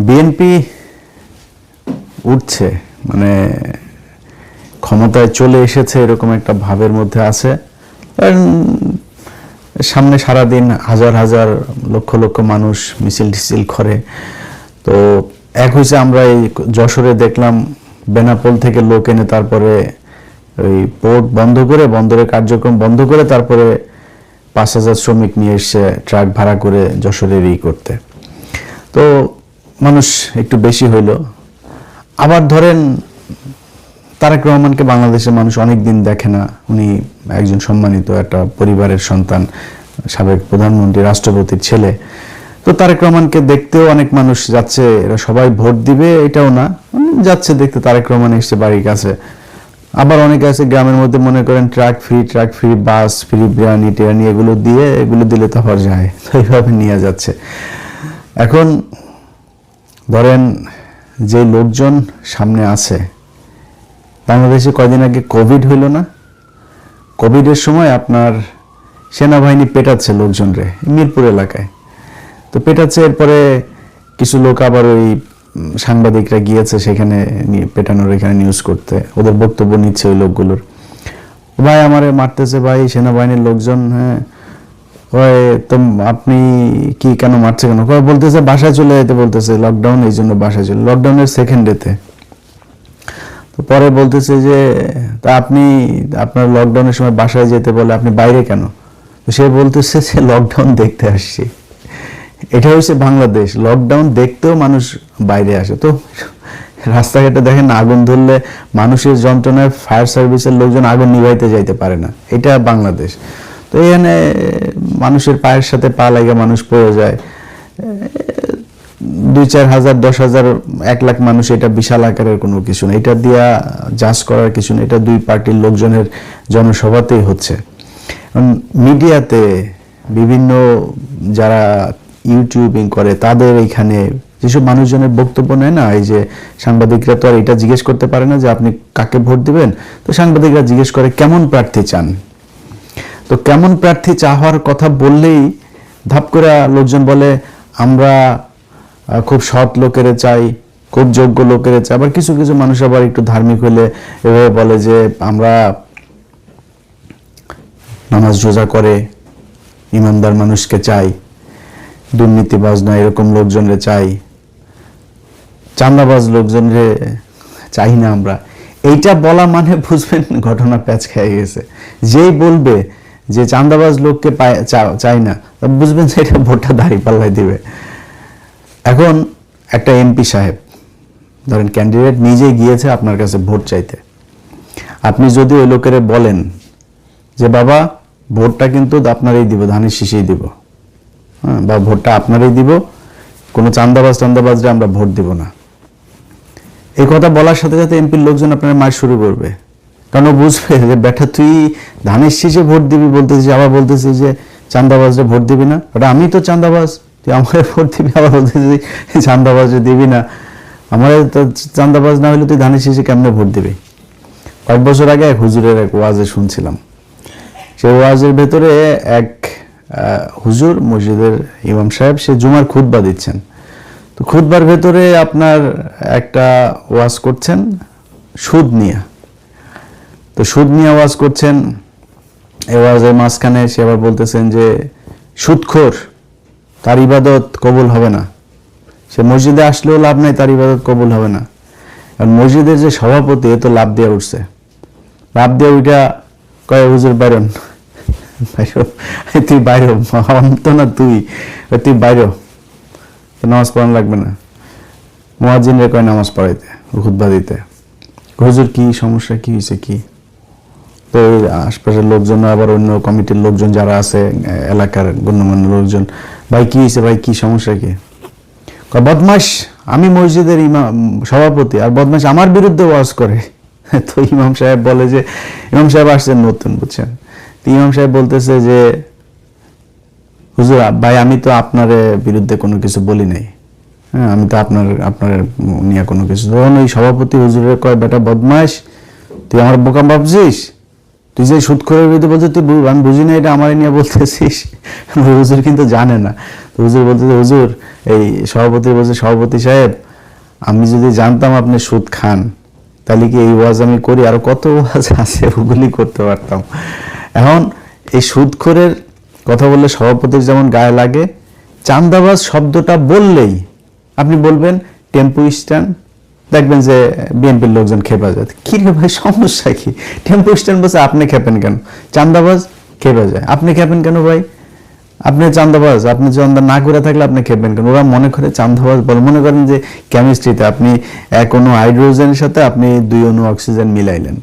BNP উঠছে, মানে ক্ষমতায় চলে এসেছে এরকম একটা ভাবের মধ্যে আছে। সামনে সারাদিন হাজার হাজার লক্ষ লক্ষ মানুষ মিছিল টিছিল করে। তো এক হয়েছে, আমরা এই যশোরে দেখলাম বেনাপোল থেকে লোক এনে তারপরে ওই পোর্ট বন্ধ করে, বন্দরের কার্যক্রম বন্ধ করে তারপরে 5,000 শ্রমিক নিয়ে এসে ট্রাক ভাড়া করে যশোরের করতে। তো মানুষ একটু বেশি হইল। আবার ধরেন তারেক রহমানকে বাংলাদেশের মানুষ অনেক দিন দেখে না, উনি একজন সম্মানিত একটা পরিবারের সন্তান, সাবেক প্রধানমন্ত্রী, রাষ্ট্রপতির ছেলে। তো তারেক রহমানকে দেখতেও অনেক মানুষ যাচ্ছে, এরা সবাই ভোট দিবে এটাও না, যাচ্ছে দেখতে তারেক রহমান এসছে বাড়ির কাছে। আবার অনেকে আছে গ্রামের মধ্যে মনে করেন ট্রাক ফ্রি, বাস ফ্রি, বিরিয়ানি টিরানি এগুলো দিলে তো হওয়া যায়, তো এইভাবে নিয়ে যাচ্ছে। এখন ধরেন যে লোকজন সামনে আছে, বাংলাদেশে কয়দিন আগে কোভিড হইল না? কোভিডের সময় আপনার সেনাবাহিনী পেটাচ্ছে লোকজনরে মিরপুর এলাকায়। তো পেটাচ্ছে, এরপরে কিছু লোক আবার ওই সাংবাদিকরা গিয়েছে সেখানে পেটানোর এখানে নিউজ করতে, ওদের বক্তব্য নিচ্ছে ওই লোকগুলোর। ভাই আমারে মারতেছে ভাই সেনাবাহিনীর লোকজন। হ্যাঁ, তো আপনি কি কেন মারছে কেন? বলতেছে বাসায় চলে যেতে বলতেছে, লকডাউন, এই জন্য বাসায় চলে, লকডাউনের সেকেন্ড ডেতে। তো পরে বলতেছে যে তা আপনি আপনার লকডাউনের সময় বাসায় যেতে বলে আপনি বাইরে কেন? তো সে বলতেছে যে লকডাউন দেখতে আসছি। এটা হচ্ছে বাংলাদেশ, লকডাউন দেখতেও মানুষ বাইরে আসে। তো রাস্তাঘাটে দেখেন আগুন ধরলে মানুষের যন্ত্রণায় ফায়ার সার্ভিসের লোকজন আগুন নিভাইতে যাইতে পারে না, এটা বাংলাদেশ। তো এখানে মানুষের পায়ের সাথে পা লাগে মানুষ পড়ে যায়, 2-4 হাজার 10,000 1 লাখ মানুষ, এটা বিশাল আকারের কোনো কিছু না, এটা দিয়া জাজ করার কিছু না, এটা দুই পার্টির লোকজনের জনসভাতেই হচ্ছে। মিডিয়াতে বিভিন্ন যারা ইউটিউবিং করে তাদের এখানে যেসব মানুষজনের বক্তব্য নেয় না, এই যে সাংবাদিকরা তো আর এটা জিজ্ঞেস করতে পারে না যে আপনি কাকে ভোট দিবেন, তো সাংবাদিকরা জিজ্ঞেস করে কেমন প্রার্থী চান। তো কেমন প্রার্থী চাওয়ার কথা বললেই ধাপ করে লোকজন বলে আমরা খুব সৎ লোকের চাই, খুব যোগ্য লোকের চাই। আবার কিছু কিছু মানুষ আবার একটু ধার্মিক হলে এভাবে বলে যে আমরা নামাজ রোজা করে ইমানদার মানুষকে চাই, দুর্নীতিবাজ না এরকম লোকজনরে চাই, চাঁদাবাজ লোকজনরে চাই না আমরা। এইটা বলা মানে বুঝবেন ঘটনা প্যাচ খেয়ে গেছে। যেই বলবে যে চাঁদাবাজ লোককে চাই না, বুঝবেন যে এটা ভোটটা দাঁড়িপাল্লায় দিবে। এখন একটা এমপি সাহেব ধরেন ক্যান্ডিডেট নিজে গিয়েছে আপনার কাছে ভোট চাইতে, আপনি যদি ওই লোকের বলেন যে বাবা ভোটটা কিন্তু আপনারই দিব, ধানের শীষেই দিব, হ্যাঁ, বা ভোটটা আপনারই দিব, কোনো চাঁদাবাজরে আমরা ভোট দিব না, এই কথা বলার সাথে সাথে এমপির লোকজন আপনার মার শুরু করবে। কারণ বুঝবে যে বেটা তুই ধানের শীষে ভোট দিবি বলতেছিস, আবার বলতেছিস যে চাঁদাবাজরে ভোট দিবি না, ওটা আমি তো চাঁদাবাজ, তুই আমার ভোট দিবি, আবার বলতেছিস চাঁদাবাজরে দিবি না, আমার চাঁদাবাজ না হলে তুই ধানের শীষে কেমনে ভোট দিবি। কয়েক বছর আগে এক হুজুরের এক ওয়াজে শুনছিলাম, সেই ওয়াজের ভেতরে এক হুজুর মসজিদের ইমাম সাহেব সে জুমার খুতবা দিচ্ছেন। তো খুতবার ভেতরে আপনার একটা ওয়াজ করছেন সুদ নিয়ে। তো সুদ নিয়ে ওয়াজ করছেন, এই ওয়াজের মাঝখানে সে আবার বলতেছেন যে সুদখোর, তার ইবাদত কবুল হবে না, সে মসজিদে আসলেও লাভ নাই, তার ইবাদত কবুল হবে না। আর মসজিদের যে সভাপতি এ তো লাভ দিয়ে উঠছে, লাভ দিয়ে ওইটা কয় হুজুর বাইরন, তুই বাইর তো না, তুই বাইর, নামাজ পড়ানো লাগবে না। মুয়াজ্জিন রে কয় নামাজ পড়াইতে, খুতবা দিতে। হুজুর কি সমস্যা, কি হয়েছে কি? তো আশপাশের লোকজন আবার অন্য কমিটির লোকজন যারা আছে এলাকার গণ্যমান্য লোকজন, ভাই কি হয়েছে, ভাই কি সমস্যা কি? বদমাস, আমি মসজিদের সভাপতি আর বদমাস আমার বিরুদ্ধে ওয়াজ করে। তো ইমাম সাহেব বলে যে, ইমাম সাহেব আসছেন নতুন, বুঝছেন, ইমাম সাহেব বলতেছে যে হুজুর ভাই আমি তো আপনার বিরুদ্ধে কোনো কিছু বলি নাই, হ্যাঁ, আমি তো আপনার নিয়ে কোনো কিছু। তখন ওই সভাপতি হুজুরের কয় বেটা বদমাস, তুই আমার বোকা ভাবছিস, তুই যে সুদখোরের বিরুদ্ধে বলছিস, তুই আমি বুঝি না এটা আমার নিয়ে বলতেছিস। হুজুর কিন্তু জানে না। তো হুজুর বলতেছে, হুজুর এই সভাপতি বলছে, সভাপতি সাহেব আমি যদি জানতাম আপনি সুদ খান তাহলে কি এই ওয়াজ আমি করি, আরো কত ওয়াজ আছে ওগুলি করতে পারতাম। এখন এই সুদখোরের কথা বললে সভাপতির যেমন গায়ে লাগে, চাঁদাবাজ শব্দটা বললেই আপনি বলবেন টেম্পো স্ট্যান্ড, দেখবেন যে বিএনপির লোকজন খেপে যায়। কি রে ভাই সমস্যা কি? টেম্পো স্ট্যান্ড বলছে আপনি খেপেন কেন? চাঁদাবাজ খেপে যায়, আপনি খেপেন কেন ভাই? আপনি চাঁদাবাজ, আপনি চাঁদা না করে থাকলে আপনি খেপবেন কেন? ওরা মনে করে চাঁদাবাজ বলে। মনে করেন যে কেমিস্ট্রিতে আপনি এক অণু হাইড্রোজেনের সাথে আপনি 2 অণু অক্সিজেন মিলাইলেন,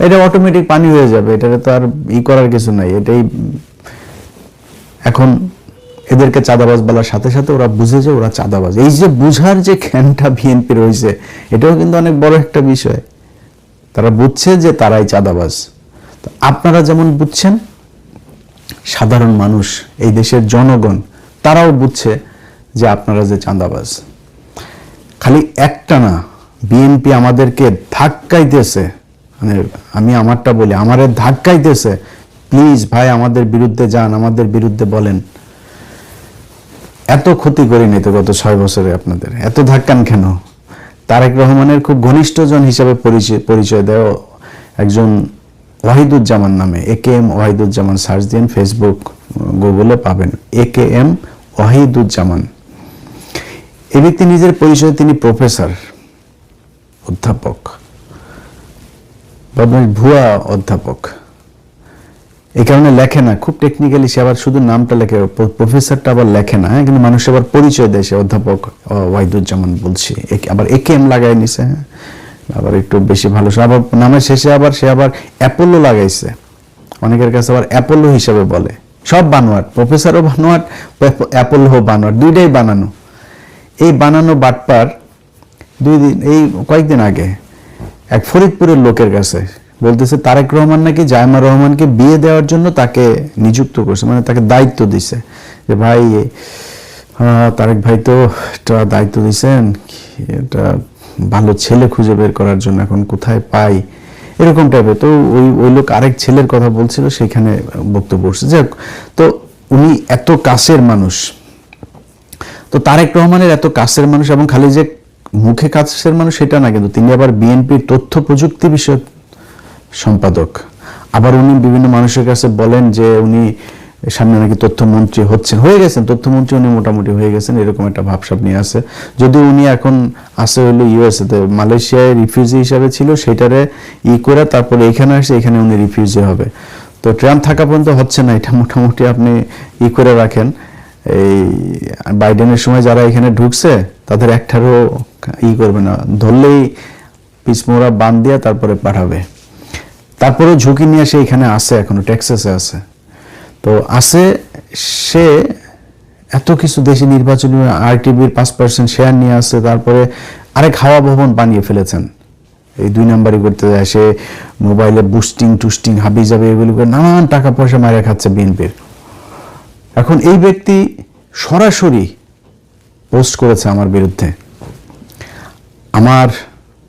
এটা অটোমেটিক পানি হয়ে যাবে, এটাতে তো আর করার কিছু নাই। এটাই এখন এদেরকে চাঁদাবাজ বলার সাথে সাথে ওরা বুঝে যে ওরা চাঁদাবাজ। এই যে বুঝার যে জ্ঞানটা বিএনপির হয়েছে, এটাও কিন্তু অনেক বড় একটা বিষয়। তারা বুঝছে যে তারাই চাঁদাবাজ। আপনারা যেমন বুঝছেন, সাধারণ মানুষ, এই দেশের জনগণ, তারাও বুঝছে যে আপনারা যে চাঁদাবাজ। খালি একটা না, বিএনপি আমাদেরকে ধাক্কাইতেছে, মানে আমি আমারটা বলি, আমারে ধাক্কাইতেছে, প্লিজ ভাই আমাদের বিরুদ্ধে যান, আমাদের বিরুদ্ধে বলেন। এত ক্ষতি করিনি তো গত 6 বছরে, আপনাদের এত ধাক্কান কেন? তারেক রহমানের খুব ঘনিষ্ঠজন হিসাবে পরিচয় দেয় একজন ওয়াহিদুজ্জামান নামে, AKM ওয়াহিদুজ্জামান, সার্চ দিন ফেসবুক গুগলে পাবেন, AKM ওয়াহিদুজ্জামান। এই ব্যক্তি নিজের পরিচয় তিনি প্রফেসর, অধ্যাপক, ভুয়া অধ্যাপক। এই কারণে লেখে না, খুব টেকনিক্যালি সে আবার শুধু নামটা লেখে, প্রফেসরটা আবার লেখে না, হ্যাঁ, কিন্তু মানুষ আবার পরিচয় দেয় সে অধ্যাপক ওয়াহিদুজ্জামান বলছি, আবার AKM লাগাই নিছে, হ্যাঁ, আবার একটু বেশি ভালো। আবার নামের শেষে আবার সে আবার অ্যাপোলো লাগাইছে, অনেকের কাছে আবার অ্যাপোলো হিসাবে বলে। সব বানোয়াট, প্রফেসরও বানোয়াট, অ্যাপোলো বানোয়াট, দুইটাই বানানো। এই বানানো বাটপার এই কয়েকদিন আগে এক ফরিদপুরের লোকের কাছে বলতেছে তারেক রহমান নাকি জায়মা রহমানকে বিয়ে দেওয়ার জন্য তাকে নিযুক্ত করছে, মানে তাকে দায়িত্ব দিছে যে ভাই তারেক ভাই তো একটা দায়িত্ব দিছেন, এটা ভালো ছেলে খুঁজে বের করার জন্য, এখন কোথায় পাই, এরকম টাইপের। তো ওই লোক আরেক ছেলের কথা বলছিল, সেখানে বক্তব্য করছে। যাক, তো উনি এত কাছের মানুষ, তো তারেক রহমানের এত কাছের মানুষ, এবং খালি যে মুখে কাছের মানুষ সেটা না, কিন্তু তিনি আবার বিএনপির তথ্য প্রযুক্তি বিষয়ক সম্পাদক। আবার উনি বিভিন্ন মানুষের কাছে বলেন যে উনি সামনে নাকি তথ্যমন্ত্রী হয়ে গেছেন, তথ্যমন্ত্রী উনি মোটামুটি হয়ে গেছেন, এরকম একটা ভাবসাব নিয়ে আছে। যদিও উনি এখন আছে হইলো USA তে, মালয়েশিয়ায় রিফিউজি হিসাবে ছিল, সেটারে করে তারপরে এখানে আসছে, এখানে উনি রিফিউজি হবে। তো ট্রাম্প থাকা পর্যন্ত হচ্ছে না, এটা মোটামুটি আপনি করে রাখেন। এই বাইডেনের সময় যারা এখানে ঢুকছে তাদের একটারও করবে না, ধরলেই পিছমোড়া বান দিয়া তারপরে পাঠাবে। তারপরে ঝুঁকি নিয়ে সে এখানে আসে, এখনো টেক্সাসে আছে। তো আসে সে এত কিছু, দেশি নির্বাচনী RTVর 5% শেয়ার নিয়ে আসছে, তারপরে আরেক হাওয়া ভবন বানিয়ে ফেলেছেন। এই 2 নাম্বারই করতে যায়, সে মোবাইলে বুস্টিং টুস্টিং হাবি যাবে এগুলো করে নানান টাকা পয়সা মারা খাচ্ছে বিএনপির। এখন এই ব্যক্তি সরাসরি পোস্ট করেছে আমার বিরুদ্ধে। আমার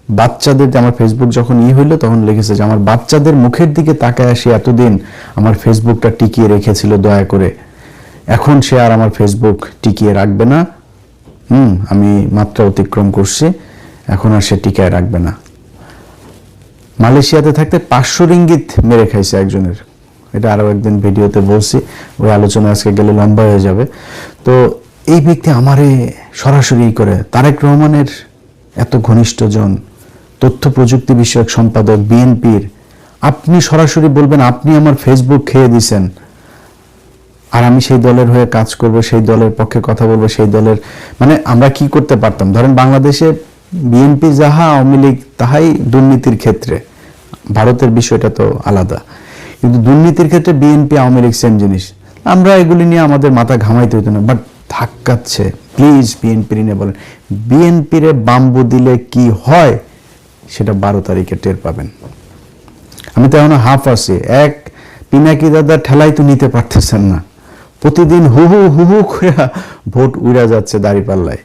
বাচ্চাদের, আমার ফেসবুক যখন হইলো তখন লিখেছে যে আমার বাচ্চাদের মুখের দিকে তাকায় আসি এতদিন আমার ফেসবুকটা টিকিয়ে রেখেছিল দয়া করে, এখন সে আর আমার ফেসবুক টিকিয়ে রাখবে না, আমি মাত্রা অতিক্রম করছি, এখন আর সে টিকিয়ে রাখবে না। মালয়েশিয়াতে থাকতে 500 রিঙ্গিত মেরে খাইছে একজনের, এটা আরো একদিন ভিডিওতে বলছি, ওই আলোচনা আজকে গেলে লম্বা হয়ে যাবে। তো এই ব্যক্তি আমারে সরাসরি করে, তারেক রহমানের এত ঘনিষ্ঠজন, তথ্য প্রযুক্তি বিষয়ক সম্পাদক বিএনপির, আপনি সরাসরি বলবেন আপনি আমার ফেসবুক খেয়ে দিছেন, আর আমি সেই দলের হয়ে কাজ করব, সেই দলের পক্ষে কথা বলবো, সেই দলের, মানে আমরা কি করতে পারতাম? ধরেন বাংলাদেশে বিএনপি যাহা, আওয়ামী লীগ তাহাই দুর্নীতির ক্ষেত্রে, ভারতের বিষয়টা তো আলাদা, কিন্তু দুর্নীতির ক্ষেত্রে বিএনপি আওয়ামী লীগ সেম জিনিস। আমরা এগুলি নিয়ে আমাদের মাথা ঘামাইতে হতো না, বাট ধাক্কাচ্ছে। প্লিজ বিএনপি নিয়ে বলেন, বিএনপিরে বাম্বু দিলে কি হয় সেটা 12 তারিখে টের পাবেন। আমি তো এখনো হাফ আছি, এক পিনাকি দাদা ঠেলাই তো নিতে পারতেছেন না, প্রতিদিন হু হু করে ভোট উড়া যাচ্ছে দাঁড়িপাল্লায়,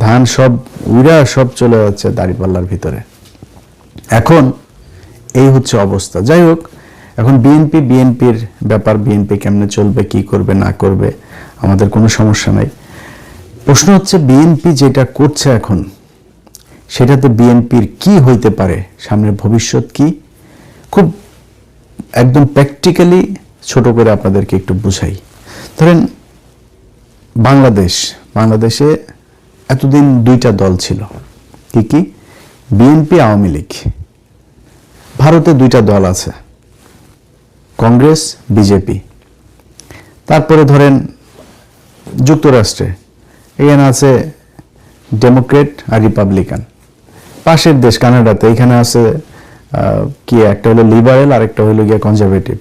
ধান সব উড়া সব চলে যাচ্ছে দাঁড়িপাল্লার ভিতরে। এখন এই হচ্ছে অবস্থা। যাই হোক, এখন বিএনপির ব্যাপার, বিএনপি কেমনে চলবে, কি করবে না করবে, আমাদের কোনো সমস্যা নাই। প্রশ্ন হচ্ছে বিএনপি যেটা করছে এখন, সেটাতে বিএনপির কি হইতে পারে, সামনের ভবিষ্যৎ কি, খুব একদম প্র্যাকটিক্যালি ছোট করে আপনাদেরকে একটু বুঝাই। ধরেন বাংলাদেশে এতদিন দুইটা দল ছিল, কি কি? বিএনপি, আওয়ামী লীগ। ভারতে দুইটা দল আছে, কংগ্রেস, বিজেপি। তারপরে ধরেন যুক্তরাষ্ট্রে এখানে আছে ডেমোক্রেট আর রিপাবলিকান। পাশের দেশ কানাডাতে এখানে আছে কি, একটা হলো লিবারেল আর একটা হলো গিয়ে কনজারভেটিভ।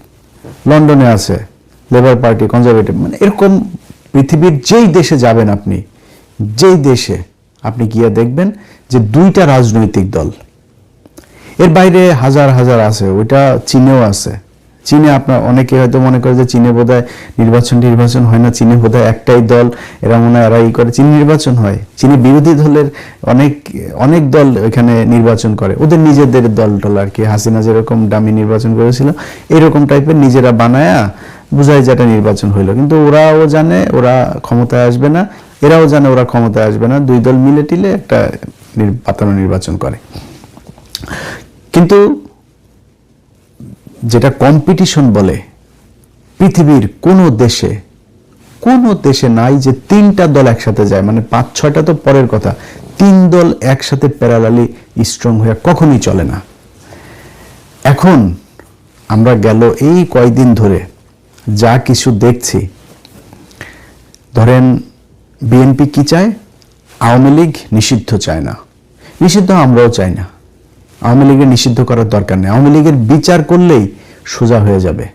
লন্ডনে আছে লেবার পার্টি, কনজারভেটিভ। মানে এরকম পৃথিবীর যেই দেশে যাবেন আপনি, যেই দেশে আপনি গিয়ে দেখবেন যে দুইটা রাজনৈতিক দল। এর বাইরে হাজার হাজার আছে, ওইটা চীনেও আছে। চীনে আপনার অনেকে হয়তো মনে করে যে চীনে বোধহয় নির্বাচন হয় না, চীনে বোধহয় একটাই দল, এরা মনে হয় এরা ই করে। চীনে নির্বাচন হয়, চীনে বিরোধী দলের অনেক দল এখানে নির্বাচন করে, ওদের নিজেদের দল আর কি। হাসিনা যেরকম ডামি নির্বাচন করেছিল, এরকম টাইপের নিজেরা বানায়া বুঝায় যেটা নির্বাচন হইলো। কিন্তু ওরাও জানে ওরা ক্ষমতায় আসবে না, এরাও জানে ওরা ক্ষমতায় আসবে না, দুই দল মিলে টিলে একটা পাতানো নির্বাচন করে। কিন্তু যেটা কম্পিটিশন বলে, পৃথিবীর কোনো দেশে নাই যে তিনটা দল একসাথে যায়। মানে 5-6টা তো পরের কথা, 3 দল একসাথে প্যারালালি স্ট্রং হয়ে কখনোই চলে না। এখন আমরা গেল এই কয়দিন ধরে যা কিছু দেখছি, ধরেন বিএনপি কি চায়? আওয়ামী লীগ নিষিদ্ধ চায় না, নিষিদ্ধ আমরাও চাই না। আওয়ামী লীগের নিষিদ্ধ করার দরকার নেই, আওয়ামী লীগের বিচার করলেই সোজা হয়ে যাবে।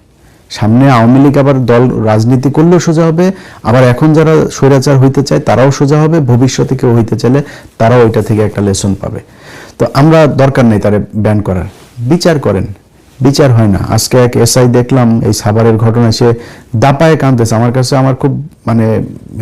সামনে আওয়ামী লীগ আবার দল রাজনীতি করলেও সোজা হবে, আবার এখন যারা স্বৈরাচার হইতে চায় তারাও সোজা হবে, ভবিষ্যতে কেউ হইতে চাইলে তারাও ওইটা থেকে একটা লেসন পাবে। তো আমরা দরকার নেই তারে ব্যান করার, বিচার করেন। বিচার হয় না। আজকে এক এসআই দেখলাম এই সাভারের ঘটনায়, সে দাপায় কাঁদতেছে। আমার খুব মানে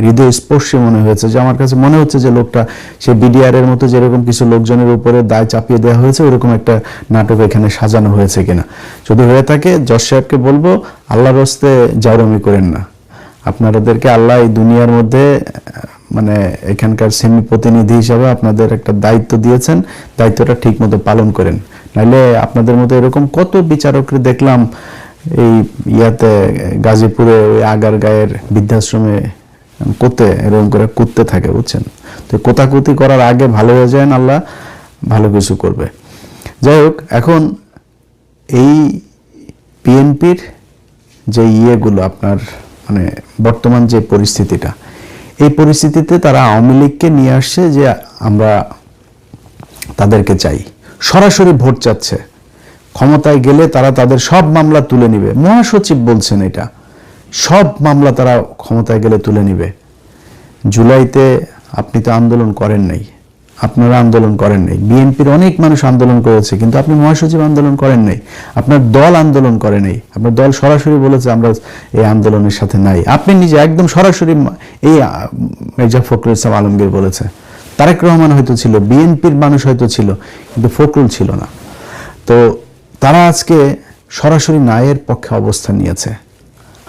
হৃদয় স্পর্শী মনে হয়েছে, যে আমার কাছে মনে হচ্ছে যে লোকটা সে বিডিআর এর মতো যেরকম কিছু লোকজনের উপরে দায় চাপিয়ে দেওয়া হয়েছে, ওরকম একটা নাটক এখানে সাজানো হয়েছে কিনা। যদি হয়ে থাকে জজ সাহেবকে বলবো, আল্লাহর রাস্তে জাউরামি করেন না। আপনাদেরকে আল্লাহ এই দুনিয়ার মধ্যে মানে এখানকার সেমি প্রতিনিধি হিসাবে আপনাদের একটা দায়িত্ব দিয়েছেন, দায়িত্বটা ঠিক মতো পালন করেন। নাইলে আপনাদের মতো এরকম কত বিচারককে দেখলাম এই গাজীপুরে ওই আগার গায়ের বৃদ্ধাশ্রমে এরকম করে কুদতে থাকে, বুঝছেন? তো কোতাকুতি করার আগে ভালো হয়ে যায়, আল্লাহ ভালো কিছু করবে। যাই হোক, এখন এই বিএনপির যে ইয়েগুলো আপনার মানে বর্তমান যে পরিস্থিতিটা, এই পরিস্থিতিতে তারা আওয়ামী লীগকে নিয়ে আসছে যে আমরা তাদেরকে চাই, সরাসরি ভোট চাচ্ছে। ক্ষমতায় গেলে তারা তাদের সব মামলা তুলে নিবে, মহাসচিব বলছেন এটা, সব মামলা তারা ক্ষমতায় গেলে তুলে নিবে। জুলাইতে আপনি তো আন্দোলন করেন নাই, আপনারা আন্দোলন করেন নাই, বিএনপির অনেক মানুষ আন্দোলন করেছে, কিন্তু আপনি মহাসচিব আন্দোলন করেন নাই, আপনার দল আন্দোলন করে নাই। আপনার দল সরাসরি বলেছে আমরা এই আন্দোলনের সাথে নাই। আপনি নিজে একদম সরাসরি এই মির্জা ফখরুল ইসলাম আলমগীর বলেছে। তারেক রহমান হয়তো ছিল, বিএনপির মানুষ হয়তো ছিল, কিন্তু ফখরুল ছিল না। তো তারা আজকে সরাসরি নায়ের পক্ষে অবস্থান নিয়েছে।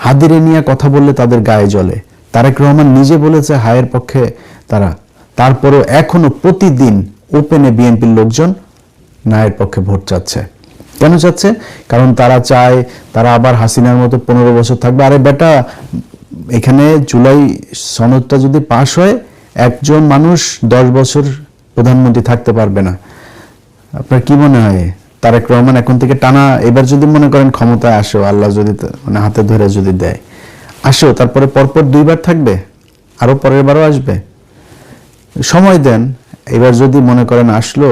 হাদিরে নিয়ে কথা বললে তাদের গায়ে জ্বলে। তারেক রহমান নিজে বলেছে হায়ের পক্ষে তারা, তারপরেও এখনো প্রতিদিন ওপেনে বিএনপির লোকজন নায়ের পক্ষে ভোট চাচ্ছে। কেন চাচ্ছে? কারণ তারা চায় তারা আবার হাসিনার মতো 15 বছর থাকবে। আরে বেটা, এখানে জুলাই সনদটা যদি পাশ হয়, একজন মানুষ 10 বছর প্রধানমন্ত্রী থাকতে পারবে না। আপনার কি মনে হয় তারেক রহমান এখন থেকে টানা, এবার যদি মনে করেন ক্ষমতায় আসো, আল্লাহ যদি মানে হাতে ধরে যদি দেয়, আসো, তারপরে পরপর 2বার থাকবে, আরো পরের বারও আসবে? সময় দেন। এবার যদি মনে করেন আসলো,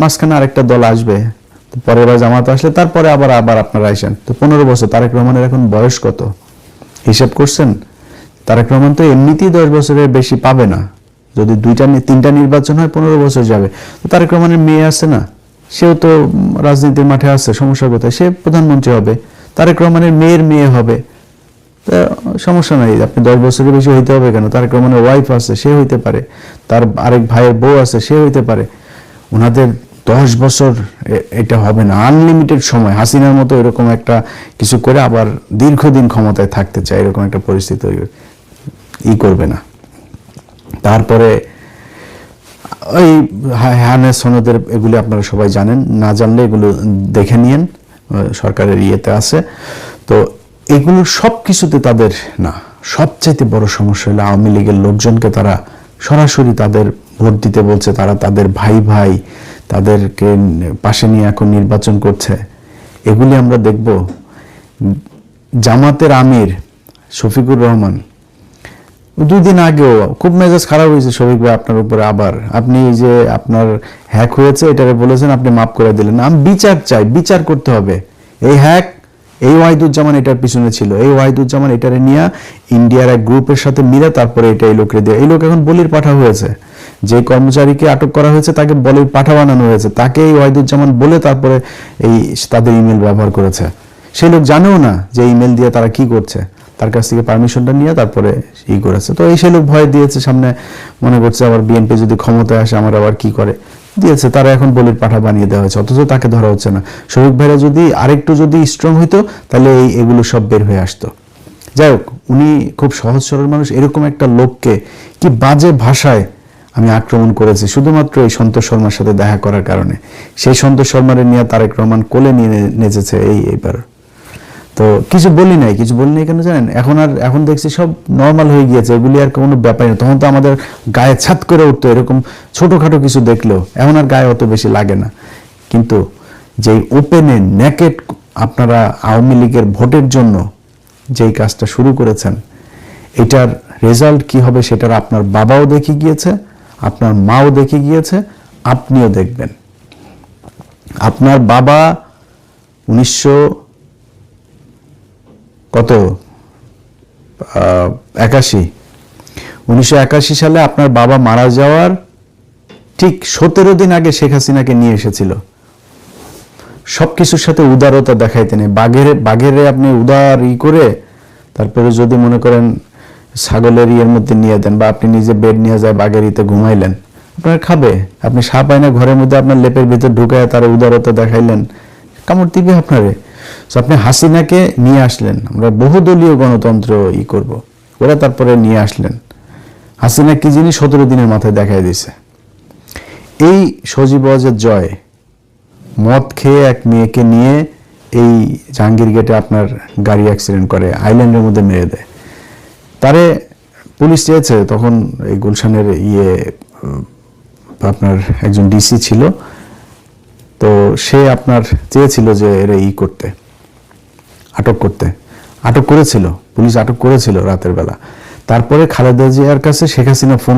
মাঝখানে আরেকটা দল আসবে, পরের বার জামাত আসলে তারপরে আবার আপনারা আসেন। তো 15 বছর। তারেক রহমানের এখন বয়স কত হিসাব করছেন? তারেক রহমান তো এমনিতেই 10 বছরের বেশি পাবে না। যদি 2-3টা নির্বাচন হয় 15 বছর যাবে। তো তারেক রহমানের মেয়ে আছে না, সেও তো রাজনীতির মাঠে আছে, সমস্যা কোথায়? সে প্রধানমন্ত্রী হবে, তারেক রহমানের মেয়ের মেয়ে হবে, সমস্যা নাই। আপনি 10 বছরের বেশি হইতে হবে কেন? তারেক রহমানের ওয়াইফ আছে, সে হইতে পারে, তার আরেক ভাইয়ের বউ আছে, সে হইতে পারে। ওনাদের 10 বছর এটা হবে না, আনলিমিটেড সময়। হাসিনার মতো এরকম একটা কিছু করে আবার দীর্ঘদিন ক্ষমতায় থাকতে চায়, এরকম একটা পরিস্থিতি তৈরি। করবে না। তারপরে ওই হানে সনদের এগুলি আপনারা সবাই জানেন, না জানলে এগুলো দেখে নিয়েন, সরকারের ইয়েতে আছে। তো এগুলো সব কিছুতে তাদের না, সবচেয়ে বড় সমস্যা হলো আওয়ামী লীগের লোকজনকে তারা সরাসরি তাদের ভোট দিতে বলছে, তারা তাদের ভাই ভাই তাদেরকে পাশে নিয়ে এখন নির্বাচন করছে। এগুলি আমরা দেখব। জামাতের আমির শফিকুর রহমান 2 দিন আগেও খুব মেজাজ খারাপ হয়েছে শফিক ভাই আপনার উপরে, আবার আপনি যে আপনার হ্যাক হয়েছে এটারে বলেছেন, আপনি মাফ করে দিলেন। আমি বিচার চাই, বিচার করতে হবে। এই হ্যাক, এই ওয়াহিদুজ্জামান এটার পিছনে ছিল, এই ওয়াহিদুজ্জামান এটারে নিয়ে ইন্ডিয়ার এক গ্রুপের সাথে মিলে তারপরে এটা এই লোকরে দিয়ে, এই লোক এখন বলির পাঠা হয়েছে। যে কর্মচারীকে আটক করা হয়েছে তাকে বলির পাঠা বানানো হয়েছে, তাকে এই ওয়াহিদুজ্জামান বলে তারপরে এই তাদের ইমেল ব্যবহার করেছে। সেই লোক জানেও না যে ইমেল দিয়ে তারা কি করছে, তার কাছ থেকে পারমিশনটা নিয়ে তারপরে করেছে। তো এই সেই লোক ভয় দিয়েছে, সামনে মনে করছে আবার বিএনপি যদি ক্ষমতায় আসে আমার আবার কি করে দিয়েছে, তারা এখন বলির পাঠা বানিয়ে দেওয়া হয়েছে, অথচ তাকে ধরা হচ্ছে না। শফিক ভাইরা যদি আরেকটু যদি স্ট্রং হইতো তাহলে এগুলো সব বের হয়ে আসতো। যাই হোক, উনি খুব সহজ সরল মানুষ, এরকম একটা লোককে কি বাজে ভাষায় আমি আক্রমণ করেছি শুধুমাত্র এই সন্তোষ শর্মার সাথে দেখা করার কারণে। সেই সন্তোষ শর্মারে নিয়ে তারেক রহমান কোলে নিয়ে নেচেছে এইবার। তো কিছু বলি নাই কেন জানেন, এখন দেখছি সব নর্মাল হয়ে গিয়েছে, এগুলি আর কোনো ব্যাপার না। তখন তো আমাদের গায়ে ছাত করে উঠতো এরকম ছোটখাটো কিছু দেখলেও, এখন আর গায়ে অত বেশি লাগে না। কিন্তু যেই ওপেনে নেকেড আপনারা আওয়ামী লীগের ভোটের জন্য যেই কাজটা শুরু করেছেন, এটার রেজাল্ট কি হবে সেটার আপনার বাবাও দেখে গিয়েছে, আপনার মাও দেখে গিয়েছে, আপনিও দেখবেন। আপনার বাবা 1981 সালে আপনার বাবা মারা যাওয়ার ঠিক 17 দিন আগে শেখ হাসিনাকে নিয়ে এসেছিল সবকিছুর সাথে উদারতা দেখাইতে নেই। বাঘেরে আপনি উদার করে তারপরে যদি মনে করেন ছাগলের ইয়ের মধ্যে নিয়ে দেন, বা আপনি নিজে বেড নিয়ে যায় বাঘের ইতে ঘুমাইলেন, আপনার খাবে। আপনি সাপ আয়না ঘরের মধ্যে আপনার লেপের ভিতর ঢুকায় তার উদারতা দেখাইলেন, কামড় দিবে আপনারে। আপনি হাসিনাকে নিয়ে আসলেন, আমরা বহুদলীয় গণতন্ত্র করব, ওরা তারপরে নিয়ে আসলেন। হাসিনা কি জিনিস 17 দিনের মাথায় দেখাই দিয়েছে। এই সজীব ওয়াজেদ জয় মদ খেয়ে এক মেয়েকে নিয়ে এই জাহাঙ্গীর গেটে আপনার গাড়ি অ্যাক্সিডেন্ট করে, আইল্যান্ডের মধ্যে মেরে দেয়। তারে পুলিশ চেয়েছে, তখন এই গুলশানের আপনার একজন ডিসি ছিল, তো সে আপনার চেয়েছিল যে এরা করতে, আটক করেছিল, পুলিশ আটক করেছিল রাতের বেলা। তারপরে খালেদা জিয়ার কাছে শেখ হাসিনা ফোন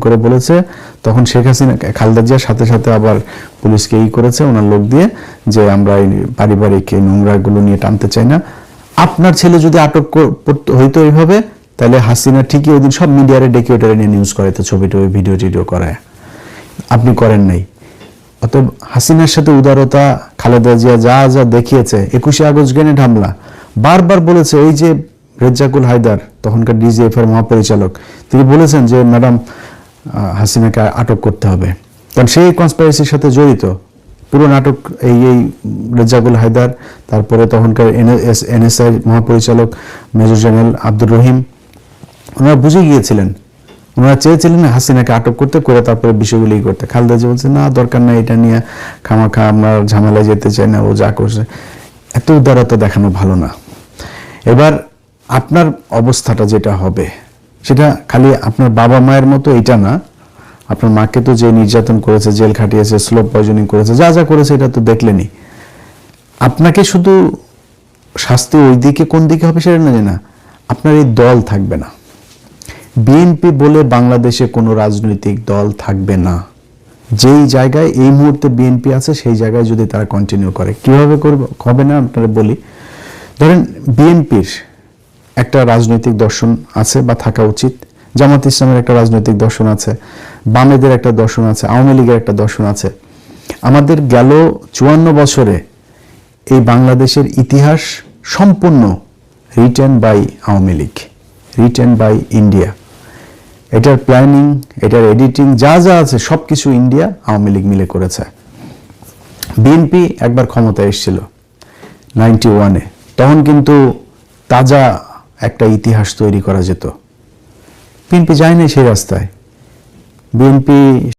করে বলেছে, তখন শেখ হাসিনা খালেদা জিয়ার সাথে সাথে আবার পুলিশকে করেছে ওনার লোক দিয়ে, যে আমরা এই পারিবারিক এই নোংরাগুলো নিয়ে টানতে চাই না। আপনার ছেলে যদি আটক হইতো এইভাবে, তাহলে হাসিনা ঠিকই ওই দিন সব মিডিয়ারে ডেকে ওটারে নিয়ে নিউজ করাইতো, ছবি ভিডিও টিডিও করায়। আপনি করেন নাই। অতএব হাসিনার সাথে উদারতা খালেদা জিয়া যা যা দেখিয়েছে, 21শে আগস্ট গ্রেনেড হামলা বারবার বলেছে। ওই যে রেজ্জাকুল হায়দার তখনকার ডিজিএফআর মহাপরিচালক, তিনি বলেছেন যে ম্যাডাম হাসিনাকে আটক করতে হবে, কারণ সেই কনস্পাইরেসির সাথে জড়িত পুরো নাটক। এই রেজ্জাকুল হায়দার, তারপরে তখনকার এনএসআই মহাপরিচালক মেজর জেনারেল আব্দুর রহিম, ওনারা বুঝে গিয়েছিলেন, ওনারা চেয়েছিলেন হাসিনাকে আটক করতে, করে তারপরে বিষয়গুলি করতে। খালেদা জিয়া বলছে না, দরকার নাই, এটা নিয়ে খামাখা আমরা ঝামেলায় যেতে চাই না, ও যা করছে। এত উদারতা দেখানো ভালো না। এবার আপনার অবস্থাটা যেটা হবে, সেটা খালি আপনার বাবা মায়ের মতো এটা না, আপনার মাকে তো যে নির্যাতন করেছে, জেল খাটিয়েছে, স্লো পয়জনিং করেছে, যা যা করেছে এটা তো দেখলেনি। আপনাকে শুধু শাস্তি ওই দিকে কোন দিকে হবে সেটা না, আপনার এই দল থাকবে না। বিএনপি বলে বাংলাদেশে কোনো রাজনৈতিক দল থাকবে না। যেই জায়গায় এই মুহূর্তে বিএনপি আছে সেই জায়গায় যদি তারা কন্টিনিউ করে, কিভাবে করবে হবে না আপনারা বলি। ধরেন বিএনপির একটা রাজনৈতিক দর্শন আছে বা থাকা উচিত, জামাত ইসলামের একটা রাজনৈতিক দর্শন আছে, বামেদের একটা দর্শন আছে, আওয়ামী লীগের একটা দর্শন আছে। আমাদের গেল 54 বছরে এই বাংলাদেশের ইতিহাস সম্পূর্ণ written by Awami League, written by India. এটার প্ল্যানিং, এটার এডিটিং যা যা আছে সবকিছু ইন্ডিয়া আওয়ামী লীগ মিলে করেছে। বিএনপি একবার ক্ষমতায় এসেছিল 91-এ, তখন কিন্তু তাজা একটা ইতিহাস তৈরি করা যেত। বিএনপি যায় নাই সেই রাস্তায়। বিএনপি